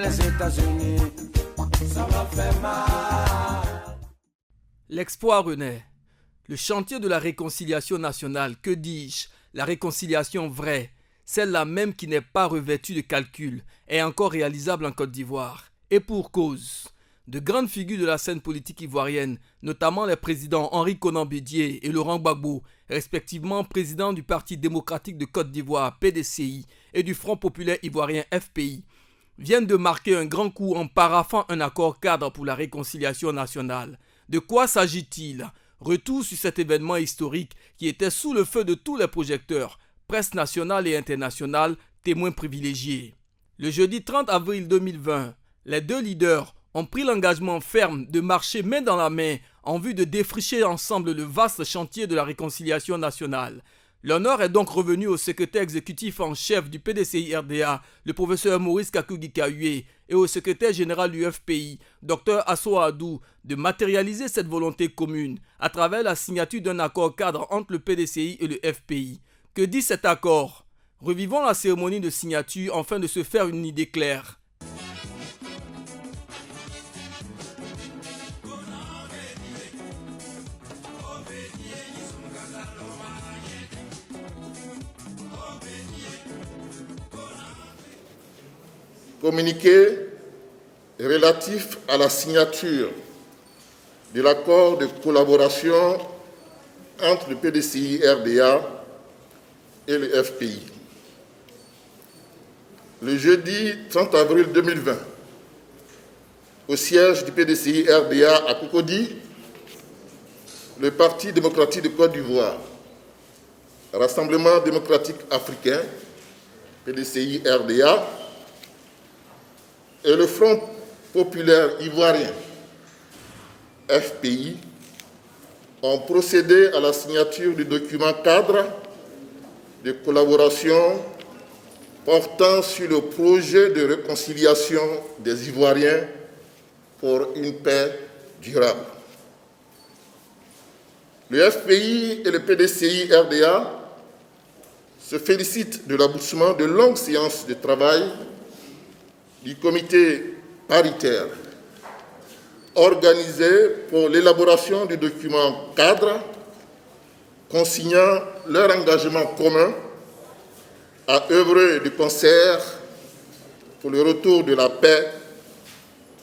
les États-Unis, ça m'a fait mal. L'exploit renaît. Le chantier de la réconciliation nationale, que dis-je, la réconciliation vraie, celle-là même qui n'est pas revêtue de calcul, est encore réalisable en Côte d'Ivoire. Et pour cause. De grandes figures de la scène politique ivoirienne, notamment les présidents Henri Konan Bédié et Laurent Gbagbo, respectivement présidents du Parti démocratique de Côte d'Ivoire PDCI et du Front populaire ivoirien FPI, viennent de marquer un grand coup en paraphant un accord cadre pour la réconciliation nationale. De quoi s'agit-il ? Retour sur cet événement historique qui était sous le feu de tous les projecteurs, presse nationale et internationale, témoins privilégiés. Le jeudi 30 avril 2020, les deux leaders ont pris l'engagement ferme de marcher main dans la main en vue de défricher ensemble le vaste chantier de la réconciliation nationale. L'honneur est donc revenu au secrétaire exécutif en chef du PDCI-RDA, le professeur Maurice Kakugi-Kayue, et au secrétaire général du FPI, Dr Assou Adou, de matérialiser cette volonté commune à travers la signature d'un accord cadre entre le PDCI et le FPI. Que dit cet accord ? Revivons la cérémonie de signature afin de se faire une idée claire. Communiqué relatif à la signature de l'accord de collaboration entre le PDCI-RDA et le FPI. Le jeudi 30 avril 2020, au siège du PDCI-RDA à Cocody, le Parti démocratique de Côte d'Ivoire, Rassemblement démocratique africain, PDCI-RDA, et le Front populaire ivoirien, FPI, ont procédé à la signature du document cadre de collaboration portant sur le projet de réconciliation des Ivoiriens pour une paix durable. Le FPI et le PDCI-RDA se félicitent de l'aboutissement de longues séances de travail du comité paritaire organisé pour l'élaboration du document cadre consignant leur engagement commun à œuvrer de concert pour le retour de la paix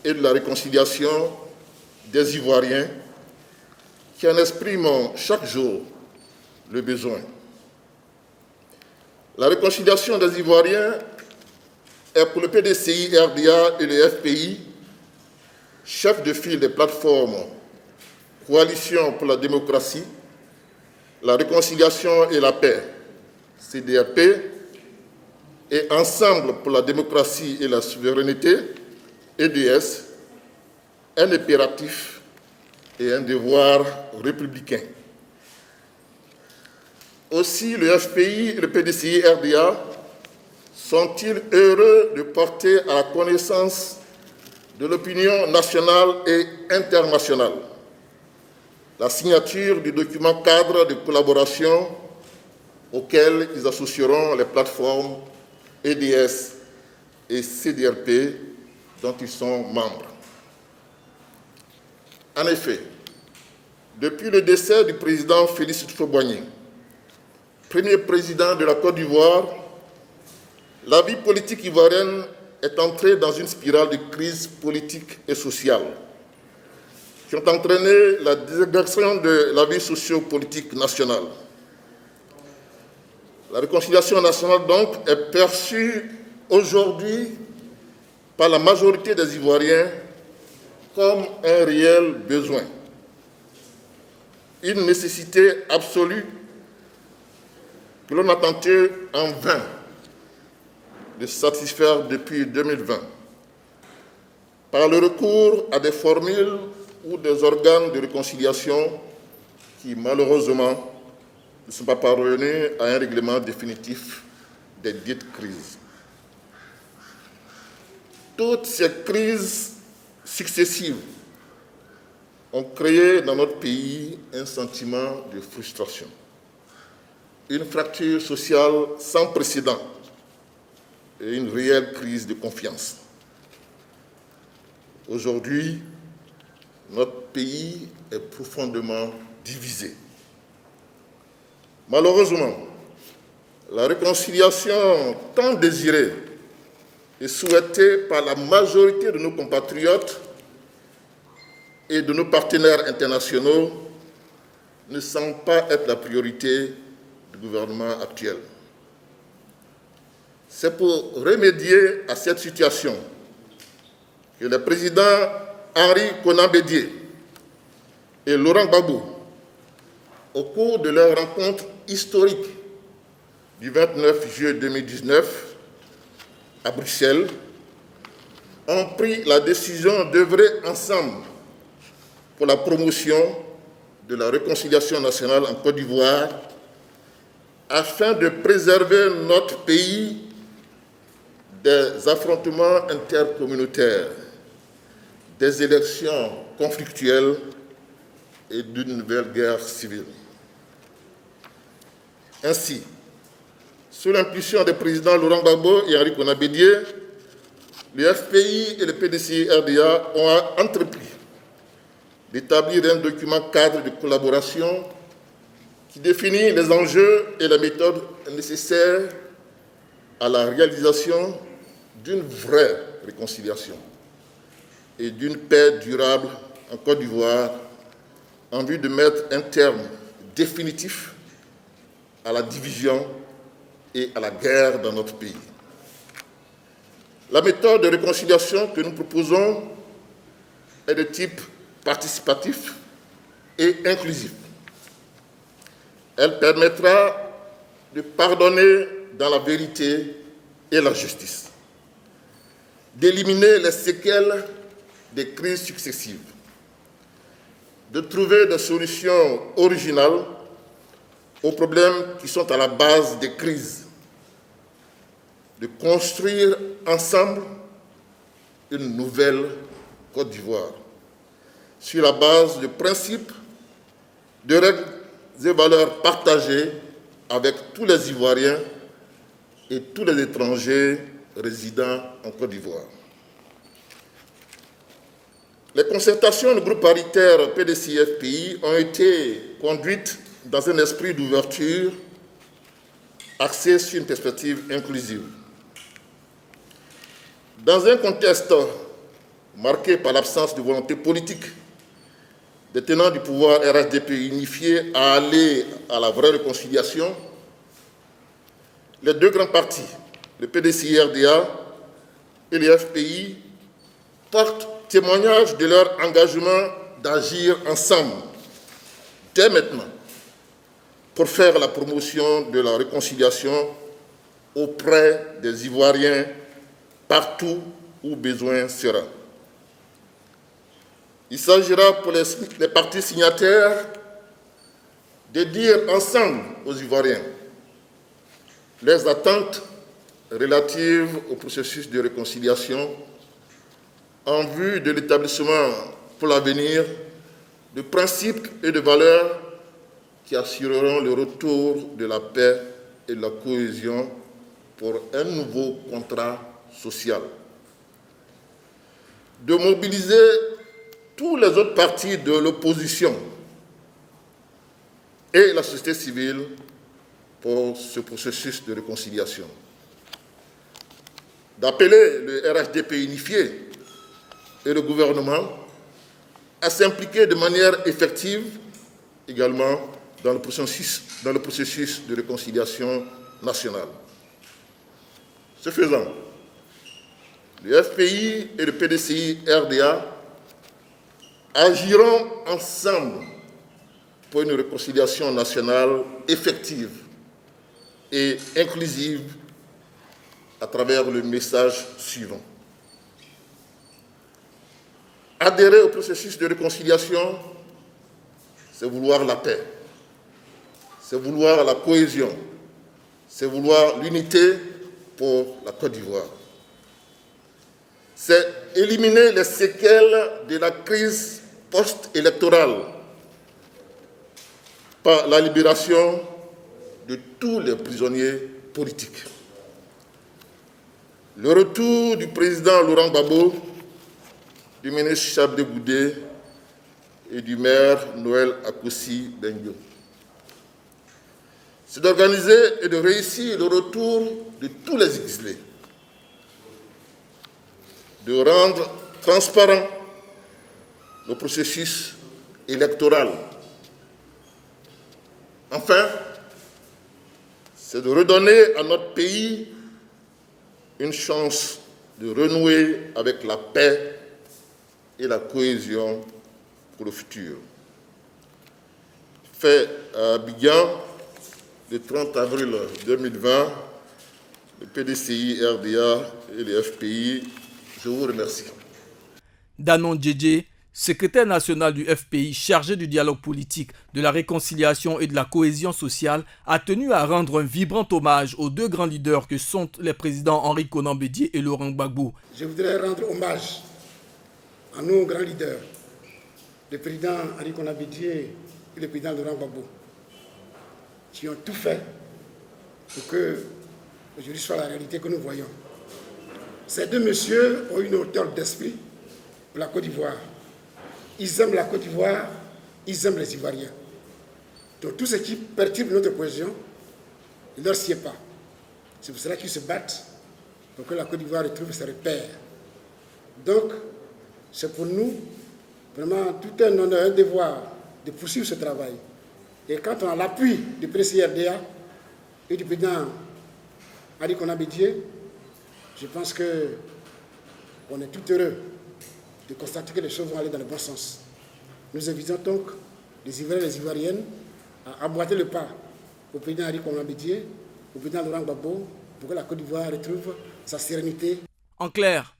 et de la réconciliation des Ivoiriens qui en expriment chaque jour le besoin. La réconciliation des Ivoiriens est pour le PDCI-RDA et le FPI, chef de file des plateformes Coalition pour la démocratie, la réconciliation et la paix, CDRP, et Ensemble pour la démocratie et la souveraineté, EDS, un impératif et un devoir républicain. Aussi, le FPI et le PDCI-RDA sont-ils heureux de porter à la connaissance de l'opinion nationale et internationale la signature du document cadre de collaboration auquel ils associeront les plateformes EDS et CDRP dont ils sont membres. En effet, depuis le décès du président Félix Houphouët-Boigny, premier président de la Côte d'Ivoire, la vie politique ivoirienne est entrée dans une spirale de crise politique et sociale qui ont entraîné la désagrégation de la vie socio-politique nationale. La réconciliation nationale, donc, est perçue aujourd'hui par la majorité des Ivoiriens comme un réel besoin, une nécessité absolue que l'on a tenté en vain de satisfaire depuis 2020 par le recours à des formules ou des organes de réconciliation qui, malheureusement, ne sont pas parvenus à un règlement définitif des dites crises. Toutes ces crises successives ont créé dans notre pays un sentiment de frustration, une fracture sociale sans précédent et une réelle crise de confiance. Aujourd'hui, notre pays est profondément divisé. Malheureusement, la réconciliation tant désirée et souhaitée par la majorité de nos compatriotes et de nos partenaires internationaux ne semble pas être la priorité du gouvernement actuel. C'est pour remédier à cette situation que le président Henri Konan Bédié et Laurent Gbagbo, au cours de leur rencontre historique du 29 juillet 2019 à Bruxelles, ont pris la décision d'œuvrer ensemble pour la promotion de la réconciliation nationale en Côte d'Ivoire afin de préserver notre pays des affrontements intercommunautaires, des élections conflictuelles et d'une nouvelle guerre civile. Ainsi, sous l'impulsion des présidents Laurent Gbagbo et Henri Konan Bédié, le FPI et le PDCI-RDA ont entrepris d'établir un document cadre de collaboration qui définit les enjeux et les méthodes nécessaires à la réalisation d'une vraie réconciliation et d'une paix durable en Côte d'Ivoire en vue de mettre un terme définitif à la division et à la guerre dans notre pays. La méthode de réconciliation que nous proposons est de type participatif et inclusif. Elle permettra de pardonner dans la vérité et la justice, d'éliminer les séquelles des crises successives, de trouver des solutions originales aux problèmes qui sont à la base des crises, de construire ensemble une nouvelle Côte d'Ivoire sur la base de principes, de règles et valeurs partagées avec tous les Ivoiriens et tous les étrangers résidant en Côte d'Ivoire. Les concertations du groupe paritaire PDCI-FPI ont été conduites dans un esprit d'ouverture axé sur une perspective inclusive. Dans un contexte marqué par l'absence de volonté politique des tenants du pouvoir RHDP unifié à aller à la vraie réconciliation, les deux grands partis, le PDCI-RDA et le FPI, portent témoignage de leur engagement d'agir ensemble, dès maintenant, pour faire la promotion de la réconciliation auprès des Ivoiriens partout où besoin sera. Il s'agira pour les parties signataires de dire ensemble aux Ivoiriens les attentes relatives au processus de réconciliation en vue de l'établissement pour l'avenir de principes et de valeurs qui assureront le retour de la paix et de la cohésion pour un nouveau contrat social. De mobiliser tous les autres partis de l'opposition et la société civile pour ce processus de réconciliation. D'appeler le RHDP unifié et le gouvernement à s'impliquer de manière effective également dans le processus de réconciliation nationale. Ce faisant, le FPI et le PDCI-RDA agiront ensemble pour une réconciliation nationale effective et inclusive à travers le message suivant. Adhérer au processus de réconciliation, c'est vouloir la paix, c'est vouloir la cohésion, c'est vouloir l'unité pour la Côte d'Ivoire. C'est éliminer les séquelles de la crise post-électorale par la libération de tous les prisonniers politiques. Le retour du président Laurent Gbagbo du ministre Charles de Goudé et du maire Noël Akossi Bendio. C'est d'organiser et de réussir le retour de tous les exilés, de rendre transparent le processus électoral. Enfin, c'est de redonner à notre pays une chance de renouer avec la paix et la cohésion pour le futur. Fait à Abidjan, le 30 avril 2020, le PDCI, RDA et les FPI, je vous remercie. Danon Djedje, secrétaire national du FPI chargé du dialogue politique, de la réconciliation et de la cohésion sociale, a tenu à rendre un vibrant hommage aux deux grands leaders que sont les présidents Henri Konan Bédié et Laurent Gbagbo. Je voudrais rendre hommage à nos grands leaders, le président Henri Konan Bédié et le président Laurent Gbagbo, qui ont tout fait pour que aujourd'hui soit la réalité que nous voyons. Ces deux messieurs ont une hauteur d'esprit pour la Côte d'Ivoire. Ils aiment la Côte d'Ivoire, ils aiment les Ivoiriens. Donc tout ce qui perturbe notre cohésion, il ne leur sied pas. C'est pour cela qu'ils se battent pour que la Côte d'Ivoire retrouve ses repères. Donc, c'est pour nous vraiment tout un honneur, un devoir de poursuivre ce travail. Et quand on a l'appui du PCRDA et du président Henri Konan Bédié, je pense qu'on est tout heureux de constater que les choses vont aller dans le bon sens. Nous invitons donc les Ivoiriens et les Ivoiriennes à emboîter le pas au président Henri Konan Bédié, au président Laurent Gbagbo, pour que la Côte d'Ivoire retrouve sa sérénité. En clair,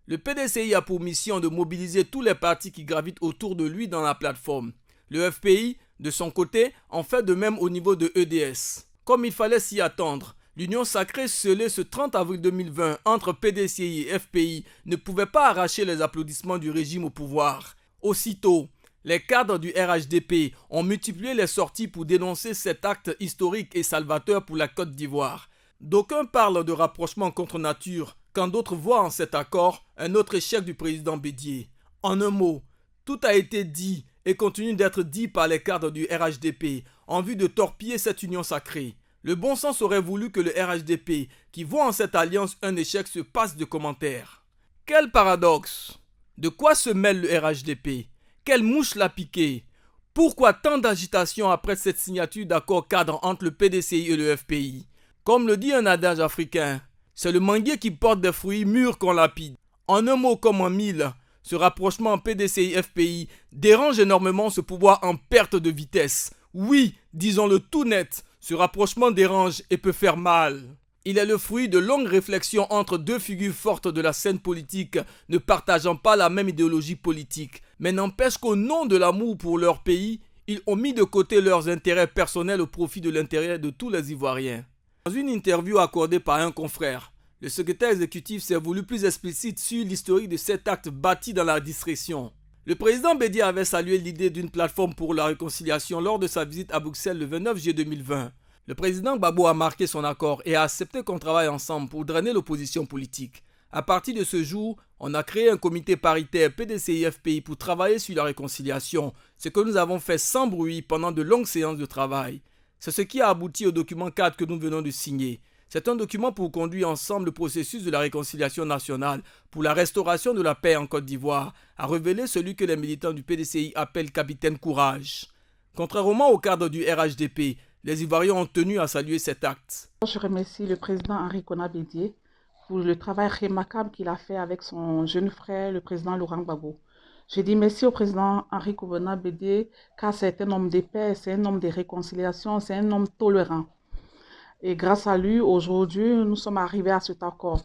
le PDCI a pour mission de mobiliser tous les partis qui gravitent autour de lui dans la plateforme. Le FPI, de son côté, en fait de même au niveau de EDS. Comme il fallait s'y attendre, l'union sacrée scellée ce 30 avril 2020 entre PDCI et FPI ne pouvait pas arracher les applaudissements du régime au pouvoir. Aussitôt, les cadres du RHDP ont multiplié les sorties pour dénoncer cet acte historique et salvateur pour la Côte d'Ivoire. D'aucuns parlent de rapprochement contre nature, quand d'autres voient en cet accord un autre échec du président Bédié. En un mot, tout a été dit et continue d'être dit par les cadres du RHDP en vue de torpiller cette union sacrée. Le bon sens aurait voulu que le RHDP, qui voit en cette alliance un échec, se passe de commentaires. Quel paradoxe! De quoi se mêle le RHDP? Quelle mouche l'a piqué? Pourquoi tant d'agitation après cette signature d'accord cadre entre le PDCI et le FPI? Comme le dit un adage africain, c'est le manguier qui porte des fruits mûrs qu'on lapide. En un mot comme en mille, ce rapprochement PDCI-FPI dérange énormément ce pouvoir en perte de vitesse. Oui, disons-le tout net, ce rapprochement dérange et peut faire mal. Il est le fruit de longues réflexions entre deux figures fortes de la scène politique ne partageant pas la même idéologie politique, mais n'empêche qu'au nom de l'amour pour leur pays, ils ont mis de côté leurs intérêts personnels au profit de l'intérêt de tous les Ivoiriens. Dans une interview accordée par un confrère, le secrétaire exécutif s'est voulu plus explicite sur l'historique de cet acte bâti dans la discrétion. Le président Bédié avait salué l'idée d'une plateforme pour la réconciliation lors de sa visite à Bruxelles le 29 juillet 2020. Le président Gbagbo a marqué son accord et a accepté qu'on travaille ensemble pour drainer l'opposition politique. À partir de ce jour, on a créé un comité paritaire PDCI-FPI pour travailler sur la réconciliation, ce que nous avons fait sans bruit pendant de longues séances de travail. C'est ce qui a abouti au document 4 que nous venons de signer. C'est un document pour conduire ensemble le processus de la réconciliation nationale pour la restauration de la paix en Côte d'Ivoire, a révélé celui que les militants du PDCI appellent Capitaine Courage. Contrairement au cadre du RHDP, les Ivoiriens ont tenu à saluer cet acte. Je remercie le président Henri Konan Bédié pour le travail remarquable qu'il a fait avec son jeune frère, le président Laurent Gbagbo. Je dis merci au président Henri Konan Bédié car c'est un homme de paix, c'est un homme de réconciliation, c'est un homme tolérant. Et grâce à lui, aujourd'hui, nous sommes arrivés à cet accord.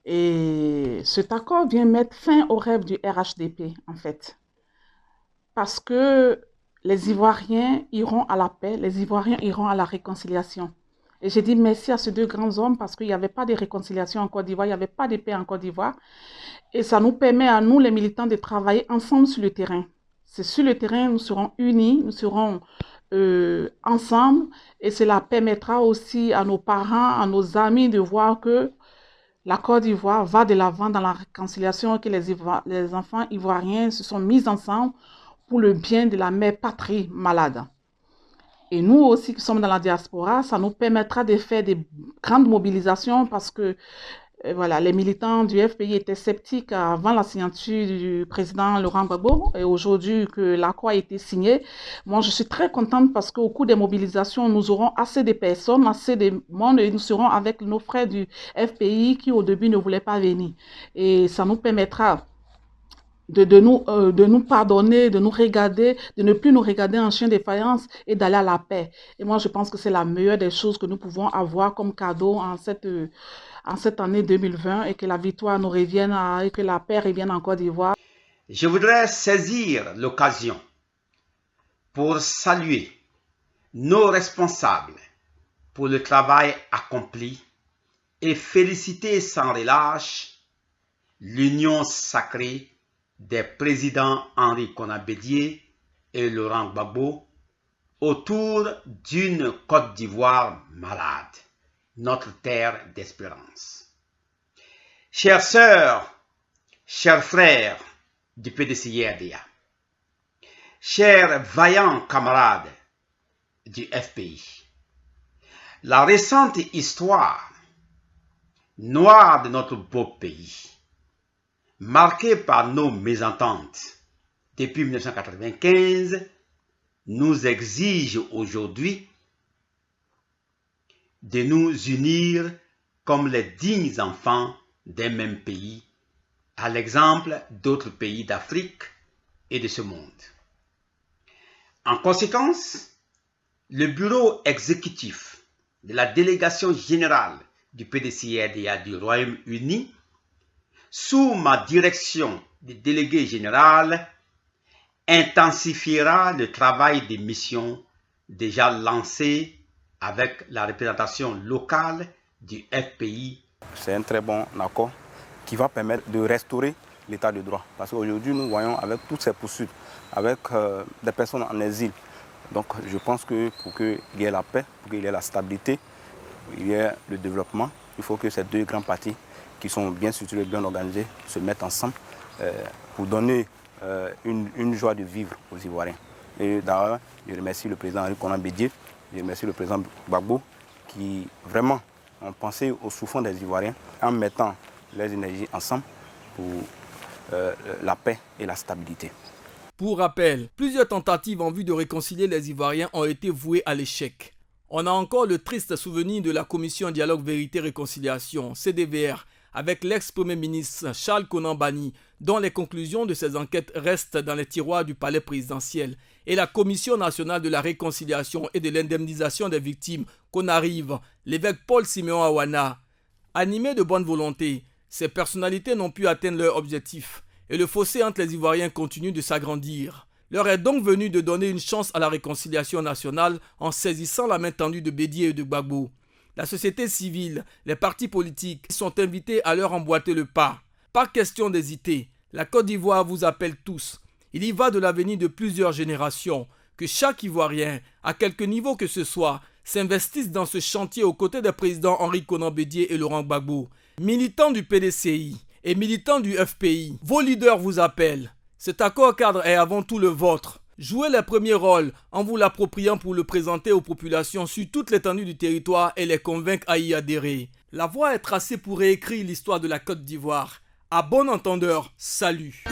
Et cet accord vient mettre fin au rêve du RHDP, en fait. Parce que les Ivoiriens iront à la paix, les Ivoiriens iront à la réconciliation. Et j'ai dit merci à ces deux grands hommes parce qu'il n'y avait pas de réconciliation en Côte d'Ivoire, il n'y avait pas de paix en Côte d'Ivoire. Et ça nous permet à nous, les militants, de travailler ensemble sur le terrain. C'est sur le terrain, nous serons unis, nous serons ensemble. Et cela permettra aussi à nos parents, à nos amis de voir que la Côte d'Ivoire va de l'avant dans la réconciliation et que les enfants ivoiriens se sont mis ensemble pour le bien de la mère patrie malade. Et nous aussi qui sommes dans la diaspora, ça nous permettra de faire des grandes mobilisations parce que voilà, les militants du FPI étaient sceptiques avant la signature du président Laurent Gbagbo. Et aujourd'hui que l'accord a été signé, moi je suis très contente parce qu'au cours des mobilisations, nous aurons assez de personnes, assez de monde et nous serons avec nos frères du FPI qui au début ne voulaient pas venir. Et ça nous permettra de nous pardonner, de nous regarder, de ne plus nous regarder en chien de faïence et d'aller à la paix. Et moi, je pense que c'est la meilleure des choses que nous pouvons avoir comme cadeau en cette année 2020 et que la victoire nous revienne et que la paix revienne en Côte d'Ivoire. Je voudrais saisir l'occasion pour saluer nos responsables pour le travail accompli et féliciter sans relâche l'union sacrée des présidents Henri Konan Bédié et Laurent Gbagbo autour d'une Côte d'Ivoire malade, notre terre d'espérance. Chères sœurs, chers frères du PDCI-RDA, chers vaillants camarades du FPI, la récente histoire noire de notre beau pays, marquée par nos mésententes depuis 1995, nous exige aujourd'hui de nous unir comme les dignes enfants d'un même pays, à l'exemple d'autres pays d'Afrique et de ce monde. En conséquence, le bureau exécutif de la délégation générale du PDCI-RDA du Royaume-Uni, sous ma direction de délégué général, intensifiera le travail des missions déjà lancées avec la représentation locale du FPI. C'est un très bon accord qui va permettre de restaurer l'état de droit. Parce qu'aujourd'hui, nous voyons avec toutes ces poursuites, avec des personnes en exil. Donc je pense que pour qu'il y ait la paix, pour qu'il y ait la stabilité, il y ait le développement, il faut que ces deux grands partis qui sont bien structurés, bien organisés, se mettent ensemble pour donner une joie de vivre aux Ivoiriens. Et d'ailleurs, je remercie le président Henri Konan Bédié, je remercie le président Gbagbo qui vraiment ont pensé aux souffrances des Ivoiriens en mettant les énergies ensemble pour la paix et la stabilité. Pour rappel, plusieurs tentatives en vue de réconcilier les Ivoiriens ont été vouées à l'échec. On a encore le triste souvenir de la commission Dialogue Vérité Réconciliation, CDVR, avec l'ex-premier ministre Charles Konan Banny, dont les conclusions de ces enquêtes restent dans les tiroirs du palais présidentiel, et la Commission nationale de la réconciliation et de l'indemnisation des victimes, qu'Onarive, l'évêque Paul Siméon Awana. Animés de bonne volonté, ces personnalités n'ont pu atteindre leur objectif, et le fossé entre les Ivoiriens continue de s'agrandir. L'heure est donc venue de donner une chance à la réconciliation nationale en saisissant la main tendue de Bédié et de Gbagbo. La société civile, les partis politiques sont invités à leur emboîter le pas. Pas question d'hésiter, la Côte d'Ivoire vous appelle tous. Il y va de l'avenir de plusieurs générations. Que chaque Ivoirien, à quelque niveau que ce soit, s'investisse dans ce chantier aux côtés des présidents Henri Konan Bédié et Laurent Gbagbo. Militants du PDCI et militants du FPI, vos leaders vous appellent. Cet accord cadre est avant tout le vôtre. Jouez les premiers rôles en vous l'appropriant pour le présenter aux populations sur toute l'étendue du territoire et les convaincre à y adhérer. La voie est tracée pour réécrire l'histoire de la Côte d'Ivoire. À bon entendeur, salut.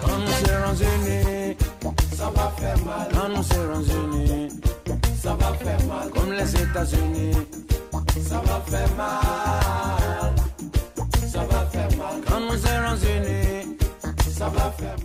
Quand nous serons unis, ça va faire mal. Quand nous serons unis, ça va faire mal. Comme les États-Unis, ça va faire mal. Ça va faire mal. Quand nous serons unis, ça va faire mal.